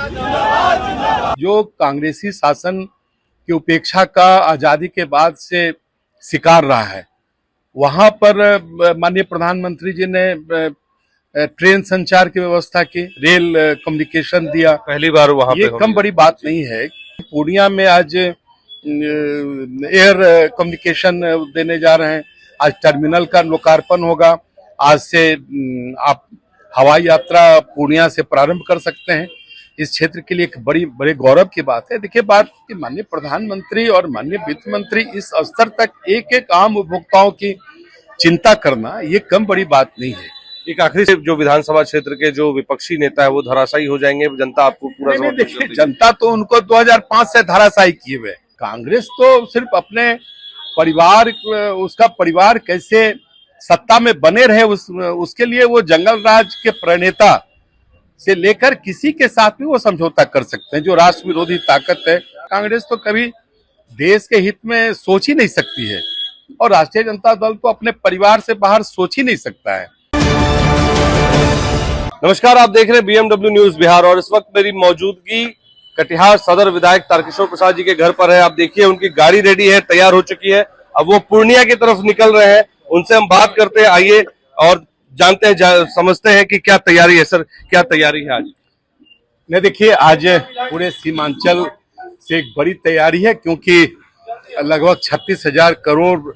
जो कांग्रेसी शासन की उपेक्षा का आजादी के बाद से शिकार रहा है, वहां पर माननीय प्रधानमंत्री जी ने ट्रेन संचार की व्यवस्था की, रेल कम्युनिकेशन दिया। पहली बार वहां ये पे कम बड़ी बात नहीं है। पूर्णिया में आज एयर कम्युनिकेशन देने जा रहे हैं। आज टर्मिनल का लोकार्पण होगा। आज से आप हवाई यात्रा पूर्णिया से प्रारंभ कर सकते हैं। इस क्षेत्र के लिए एक बड़े गौरव की बात है। देखिए, बात कि माननीय प्रधानमंत्री और माननीय वित्त मंत्री इस स्तर तक एक एक आम उपभोक्ताओं की चिंता करना, ये कम बड़ी बात नहीं है। एक आखिरी से, जो विधानसभा क्षेत्र के जो विपक्षी नेता है वो धराशायी हो जाएंगे, जनता आपको पूरा समर्थन देखिए, जनता तो उनको 2005 से धराशायी किए हुए। कांग्रेस तो सिर्फ अपने परिवार, उसका परिवार कैसे सत्ता में बने रहे, उसके लिए वो जंगल राज के प्रणेता से लेकर किसी के साथ भी वो समझौता कर सकते हैं। जो राष्ट्र विरोधी ताकत है, कांग्रेस तो कभी देश के हित में सोच ही नहीं सकती है, और राष्ट्रीय जनता दल तो अपने परिवार से बाहर सोच ही नहीं सकता है। नमस्कार, आप देख रहे हैं बीएमडब्ल्यू न्यूज बिहार, और इस वक्त मेरी मौजूदगी कटिहार सदर विधायक तारकिशोर प्रसाद जी के घर पर है। आप देखिए, उनकी गाड़ी रेडी है, तैयार हो चुकी है। अब वो पूर्णिया की तरफ निकल रहे हैं। उनसे हम बात करते हैं, आइए और जानते हैं, समझते हैं कि क्या तैयारी है। सर, क्या तैयारी है आज? नहीं, देखिए, आज पूरे सीमांचल से एक बड़ी तैयारी है, क्योंकि लगभग 36,000 करोड़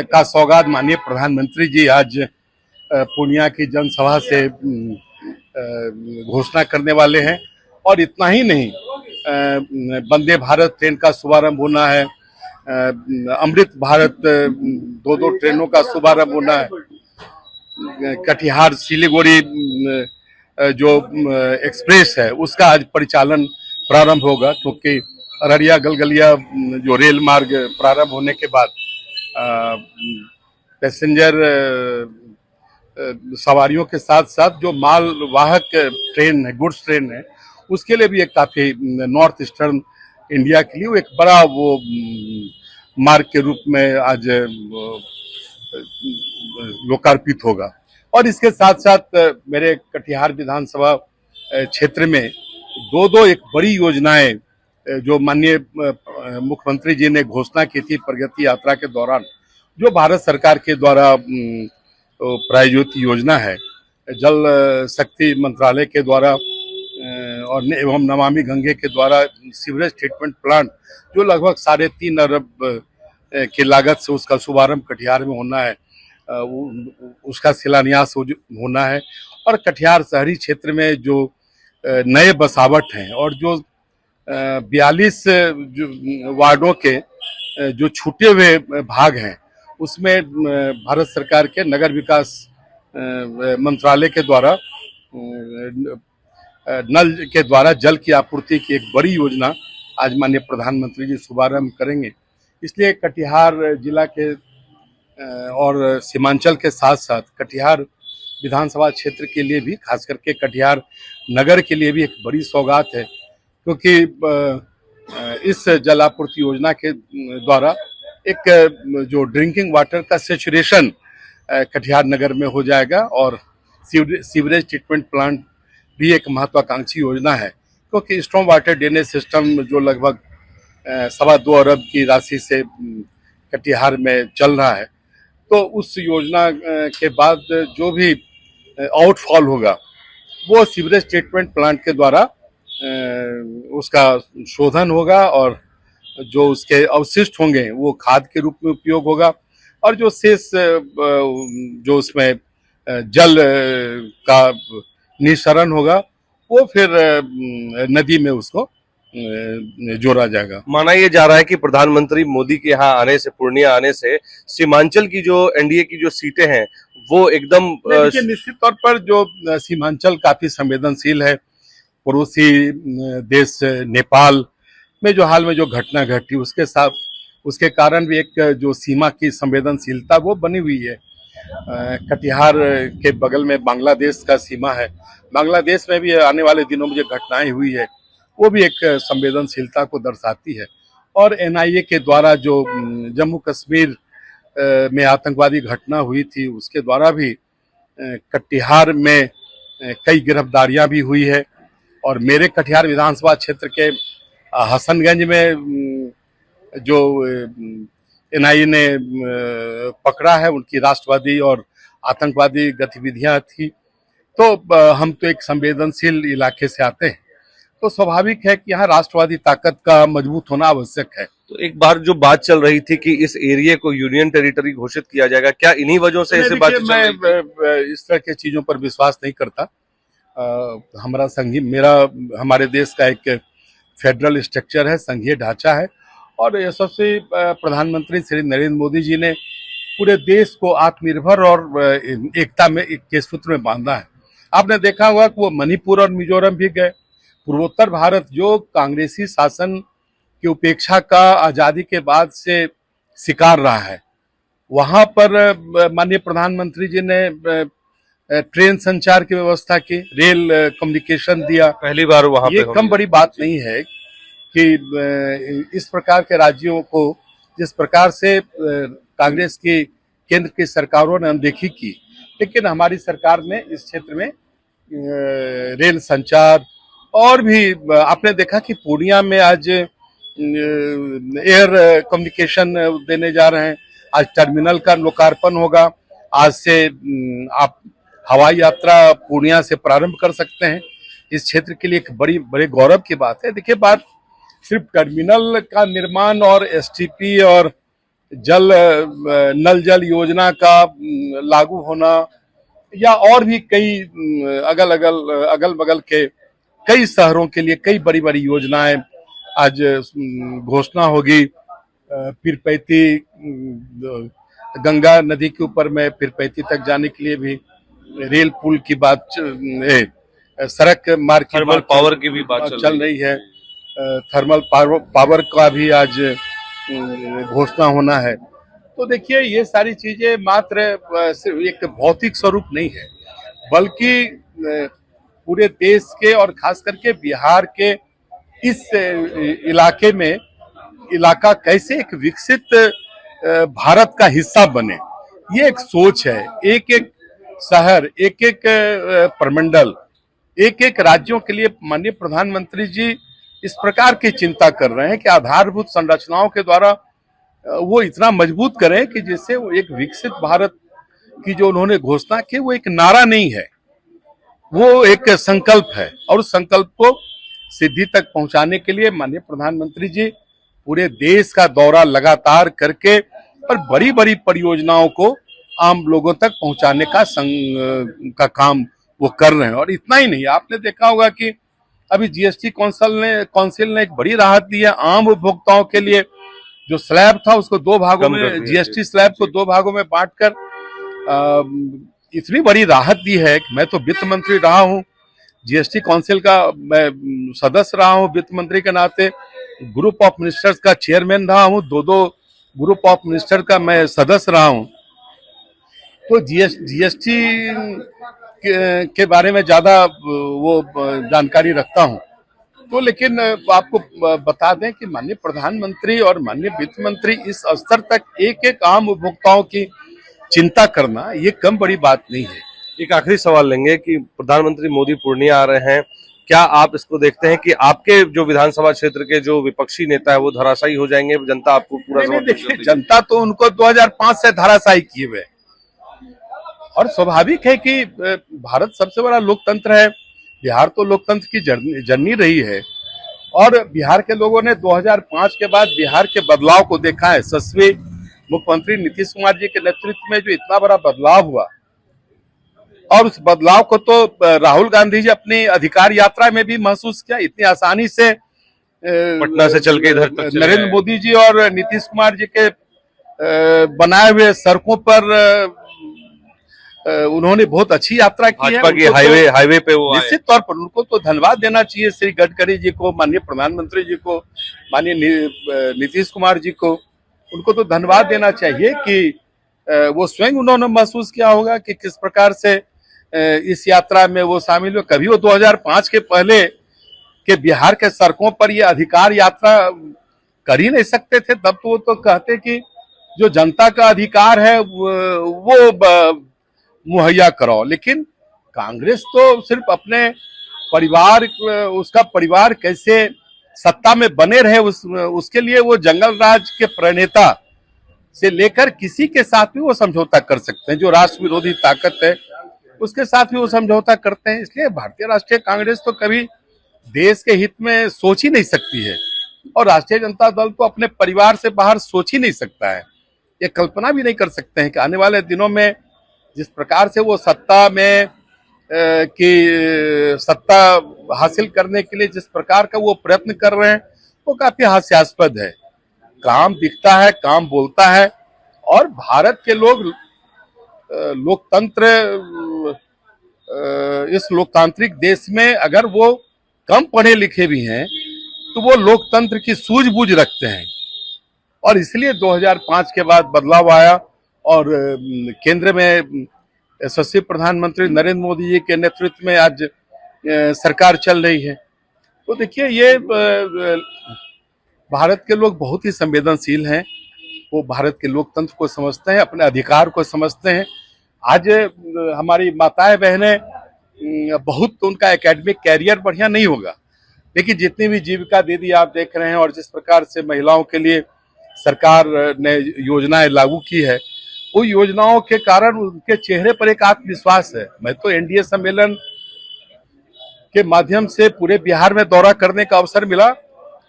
का सौगात माननीय प्रधानमंत्री जी आज पूर्णिया की जनसभा से घोषणा करने वाले हैं। और इतना ही नहीं, वंदे भारत ट्रेन का शुभारंभ होना है, अमृत भारत 2 ट्रेनों का शुभारंभ होना है, कटिहार सिलीगुड़ी जो एक्सप्रेस है उसका आज परिचालन प्रारंभ होगा, क्योंकि अररिया गलगलिया जो रेल मार्ग प्रारंभ होने के बाद पैसेंजर सवारियों के साथ साथ जो माल वाहक ट्रेन है, गुड्स ट्रेन है, उसके लिए भी एक काफी नॉर्थ ईस्टर्न इंडिया के लिए वो एक बड़ा वो मार्ग के रूप में आज लोकार्पित होगा। और इसके साथ साथ मेरे कटिहार विधानसभा क्षेत्र में दो एक बड़ी योजनाएं जो माननीय मुख्यमंत्री जी ने घोषणा की थी प्रगति यात्रा के दौरान, जो भारत सरकार के द्वारा प्रायोजित योजना है, जल शक्ति मंत्रालय के द्वारा और एवं नमामि गंगे के द्वारा सीवरेज ट्रीटमेंट प्लांट, जो लगभग 3.5 अरब की लागत से उसका शुभारंभ कटिहार में होना है, उसका शिलान्यास होना है। और कटिहार शहरी क्षेत्र में जो नए बसावट हैं और जो 42 वार्डों के जो छूटे हुए भाग हैं, उसमें भारत सरकार के नगर विकास मंत्रालय के द्वारा नल के द्वारा जल की आपूर्ति की एक बड़ी योजना आज माननीय प्रधानमंत्री जी शुभारंभ करेंगे। इसलिए कटिहार जिला के और सीमांचल के साथ साथ कटिहार विधानसभा क्षेत्र के लिए भी, खास करके कटिहार नगर के लिए भी एक बड़ी सौगात है, क्योंकि इस जल आपूर्ति योजना के द्वारा एक जो ड्रिंकिंग वाटर का सैचुरेशन कटिहार नगर में हो जाएगा। और सीवरेज ट्रीटमेंट प्लांट भी एक महत्वाकांक्षी योजना है, क्योंकि स्ट्रॉन्ग वाटर ड्रेनेज सिस्टम जो लगभग 2.25 अरब की राशि से कटिहार में चल रहा है, तो उस योजना के बाद जो भी आउटफॉल होगा वो सीवरेज ट्रीटमेंट प्लांट के द्वारा उसका शोधन होगा, और जो उसके अवशिष्ट होंगे वो खाद के रूप में उपयोग होगा, और जो शेष जो उसमें जल का निस्सरण होगा वो फिर नदी में उसको जोड़ा जाएगा। माना यह जा रहा है कि प्रधानमंत्री मोदी के यहाँ आने से, पूर्णिया आने से सीमांचल की जो एनडीए की जो सीटें हैं वो एकदम निश्चित तौर पर जो सीमांचल काफी संवेदनशील है। पड़ोसी देश नेपाल में जो हाल में जो घटना घटी, उसके कारण भी एक जो सीमा की संवेदनशीलता वो बनी हुई है। कटिहार के बगल में बांग्लादेश का सीमा है, बांग्लादेश में भी आने वाले दिनों में जो घटनाएं हुई है वो भी एक संवेदनशीलता को दर्शाती है। और एनआईए के द्वारा जो जम्मू कश्मीर में आतंकवादी घटना हुई थी, उसके द्वारा भी कटिहार में कई गिरफ्तारियां भी हुई है। और मेरे कटिहार विधानसभा क्षेत्र के हसनगंज में जो एनआईए ने पकड़ा है, उनकी राष्ट्रवादी और आतंकवादी गतिविधियां थी। तो हम तो एक संवेदनशील इलाके से आते हैं, तो स्वाभाविक है कि यहाँ राष्ट्रवादी ताकत का मजबूत होना आवश्यक है। तो एक बार जो बात चल रही थी कि इस एरिया को यूनियन टेरिटरी घोषित किया जाएगा, क्या इन्हीं वजहों से ऐसे बात चल रही थी? मैं इस तरह की चीजों पर विश्वास नहीं करता। हमारा संघीय मेरा हमारे देश का एक फेडरल स्ट्रक्चर है, संघीय ढांचा है, और यशस्वी प्रधानमंत्री श्री नरेंद्र मोदी जी ने पूरे देश को आत्मनिर्भर और एकता में एक के सूत्र में बांधा है। आपने देखा होगा कि वो मणिपुर और मिजोरम भी गए। पूर्वोत्तर भारत जो कांग्रेसी शासन की उपेक्षा का आजादी के बाद से शिकार रहा है, वहां पर माननीय प्रधानमंत्री जी ने ट्रेन संचार की व्यवस्था की, रेल कम्युनिकेशन दिया। पहली बार वहां ये पे कम बड़ी बात नहीं है कि इस प्रकार के राज्यों को जिस प्रकार से कांग्रेस की केंद्र की सरकारों ने अनदेखी की, लेकिन हमारी सरकार ने इस क्षेत्र में रेल संचार और भी आपने देखा कि पूर्णिया में आज एयर कम्युनिकेशन देने जा रहे हैं। आज टर्मिनल का लोकार्पण होगा। आज से आप हवाई यात्रा पूर्णिया से प्रारंभ कर सकते हैं। इस क्षेत्र के लिए एक बड़े गौरव की बात है। देखिए, बात सिर्फ टर्मिनल का निर्माण और एसटीपी और नल जल योजना का लागू होना या और भी कई अगल बगल के कई शहरों के लिए कई बड़ी बड़ी योजनाएं आज घोषणा होगी। पीरपैती गंगा नदी के ऊपर में पीरपैती तक जाने के लिए भी रेल पुल की बात, सड़क मार्ग की थर्मल पावर की भी बात चल रही है। थर्मल पावर का भी आज घोषणा होना है। तो देखिए, ये सारी चीजें मात्र सिर्फ एक भौतिक स्वरूप नहीं है, बल्कि पूरे देश के और खास करके बिहार के इस इलाका कैसे एक विकसित भारत का हिस्सा बने, ये एक सोच है। एक एक शहर, एक एक प्रमंडल, एक एक राज्यों के लिए माननीय प्रधानमंत्री जी इस प्रकार की चिंता कर रहे हैं कि आधारभूत संरचनाओं के द्वारा वो इतना मजबूत करें कि जिससे वो एक विकसित भारत की जो उन्होंने घोषणा की, वो एक नारा नहीं है, वो एक संकल्प है। और उस संकल्प को सिद्धि तक पहुंचाने के लिए माननीय प्रधानमंत्री जी पूरे देश का दौरा लगातार करके और बड़ी बड़ी परियोजनाओं को आम लोगों तक पहुंचाने का काम वो कर रहे हैं। और इतना ही नहीं, आपने देखा होगा कि अभी जीएसटी काउंसिल ने एक बड़ी राहत दी है आम उपभोक्ताओं के लिए। जो स्लैब था उसको दो भागों में, जीएसटी स्लैब को दो भागों में बांटकर इतनी बड़ी राहत दी है कि मैं तो वित्त मंत्री रहा हूं, जीएसटी काउंसिल का मैं सदस्य रहा हूं, वित्त मंत्री के नाते ग्रुप ऑफ मिनिस्टर्स का चेयरमैन रहा हूं, दो ग्रुप ऑफ मिनिस्टर का मैं सदस्य रहा हूं। तो जीएसटी के बारे में ज्यादा वो जानकारी रखता हूं। तो लेकिन आपको बता दें कि माननीय प्रधानमंत्री और माननीय वित्त मंत्री इस स्तर तक एक एक आम उपभोक्ताओं की चिंता करना, ये कम बड़ी बात नहीं है। एक आखिरी सवाल लेंगे कि प्रधानमंत्री मोदी पूर्णिया आ रहे हैं, क्या आप इसको देखते हैं कि आपके जो विधानसभा क्षेत्र के जो विपक्षी नेता है वो धराशायी हो जाएंगे, जनता आपको पूरा देखिए, जनता तो उनको 2005 से धराशायी किए हुए, और स्वाभाविक है कि भारत सबसे बड़ा लोकतंत्र है। बिहार तो लोकतंत्र की जर्नी रही है, और बिहार के लोगों ने 2005 के बाद बिहार के बदलाव को देखा है। यशस्वी मुख्यमंत्री नीतीश कुमार जी के नेतृत्व में जो इतना बड़ा बदलाव हुआ, और उस बदलाव को तो राहुल गांधी जी अपनी अधिकार यात्रा में भी महसूस किया। इतनी आसानी से पटना से चल के इधर तक नरेंद्र मोदी जी और नीतीश कुमार जी के बनाए हुए सड़कों पर उन्होंने बहुत अच्छी यात्रा की है। हाईवे पे वो निश्चित तौर पर उनको तो धन्यवाद देना चाहिए, श्री गडकरी जी को, माननीय प्रधानमंत्री जी को, माननीय नीतीश कुमार जी को। उनको तो धन्यवाद देना चाहिए कि वो स्वयं उन्होंने महसूस किया होगा कि किस प्रकार से इस यात्रा में वो शामिल हुए। कभी वो 2005 के पहले के बिहार के सड़कों पर ये अधिकार यात्रा कर ही नहीं सकते थे। तब तो वो तो कहते कि जो जनता का अधिकार है वो मुहैया कराओ। लेकिन कांग्रेस तो सिर्फ अपने परिवार, उसका परिवार कैसे सत्ता में बने रहे, उसके लिए वो जंगल राज के प्रणेता से लेकर किसी के साथ भी वो समझौता कर सकते हैं। जो राष्ट्र विरोधी ताकत है उसके साथ भी वो समझौता करते हैं। इसलिए भारतीय राष्ट्रीय कांग्रेस तो कभी देश के हित में सोच ही नहीं सकती है, और राष्ट्रीय जनता दल तो अपने परिवार से बाहर सोच ही नहीं सकता है। ये कल्पना भी नहीं कर सकते हैं कि आने वाले दिनों में जिस प्रकार से वो सत्ता हासिल करने के लिए जिस प्रकार का वो प्रयत्न कर रहे हैं वो काफी हास्यास्पद है। काम दिखता है, काम बोलता है, और भारत के लोग लोकतंत्र, इस लोकतांत्रिक देश में अगर वो कम पढ़े लिखे भी हैं तो वो लोकतंत्र की सूझबूझ रखते हैं, और इसलिए 2005 के बाद बदलाव आया और केंद्र में यशस्वी प्रधानमंत्री नरेंद्र मोदी जी के नेतृत्व में आज सरकार चल रही है। तो देखिए, ये भारत के लोग बहुत ही संवेदनशील हैं। वो भारत के लोकतंत्र को समझते हैं, अपने अधिकार को समझते हैं। आज हमारी माताएं बहनें, बहुत तो उनका एकेडमिक कैरियर बढ़िया नहीं होगा, लेकिन जितनी भी जीविका दीदी आप देख रहे हैं और जिस प्रकार से महिलाओं के लिए सरकार ने योजनाएं लागू की है, वो योजनाओं के कारण उनके चेहरे पर एक आत्मविश्वास है। मैं तो एनडीए सम्मेलन के माध्यम से पूरे बिहार में दौरा करने का अवसर मिला।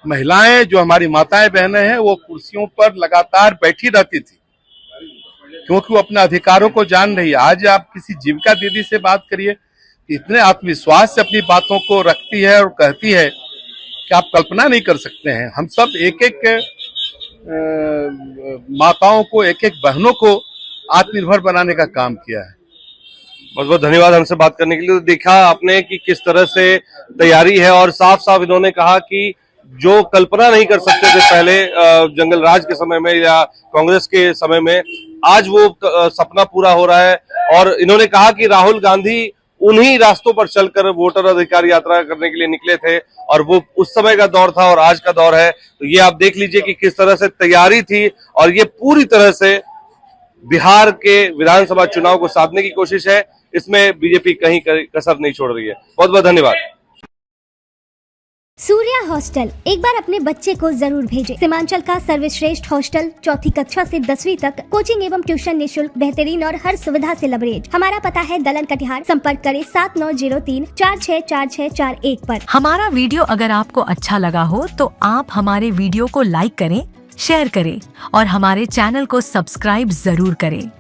महिलाएं, जो हमारी माताएं बहनें हैं, वो कुर्सियों पर लगातार बैठी रहती थी क्योंकि वो अपने अधिकारों को जान रही है। आज आप किसी जीविका दीदी से बात करिए, इतने आत्मविश्वास से अपनी बातों को रखती है और कहती है कि आप कल्पना नहीं कर सकते हैं। हम सब एक एक माताओं को, एक एक बहनों को आत्मनिर्भर बनाने का काम किया है। बहुत बहुत धन्यवाद हमसे बात करने के लिए। तो देखा आपने कि किस तरह से तैयारी है, और साफ साफ इन्होंने कहा कि जो कल्पना नहीं कर सकते थे पहले जंगल राज के समय में या कांग्रेस के समय में, आज वो सपना पूरा हो रहा है। और इन्होंने कहा कि राहुल गांधी उन्हीं रास्तों पर चलकर वोटर अधिकार यात्रा करने के लिए निकले थे, और वो उस समय का दौर था और आज का दौर है। तो ये आप देख लीजिए कि किस तरह से तैयारी थी, और ये पूरी तरह से बिहार के विधानसभा चुनाव को साधने की कोशिश है। इसमें बीजेपी कहीं कसर नहीं छोड़ रही है। बहुत बहुत धन्यवाद। सूर्या हॉस्टल, एक बार अपने बच्चे को जरूर भेजें। सीमांचल का सर्वश्रेष्ठ हॉस्टल, 4ठी कक्षा से 10वीं तक कोचिंग एवं ट्यूशन निःशुल्क, बेहतरीन और हर सुविधा से लबरेज। हमारा पता है दलन कटिहार। संपर्क करें 7903464641 पर। हमारा वीडियो अगर आपको अच्छा लगा हो तो आप हमारे वीडियो को लाइक करें, शेयर करें और हमारे चैनल को सब्सक्राइब जरूर करें।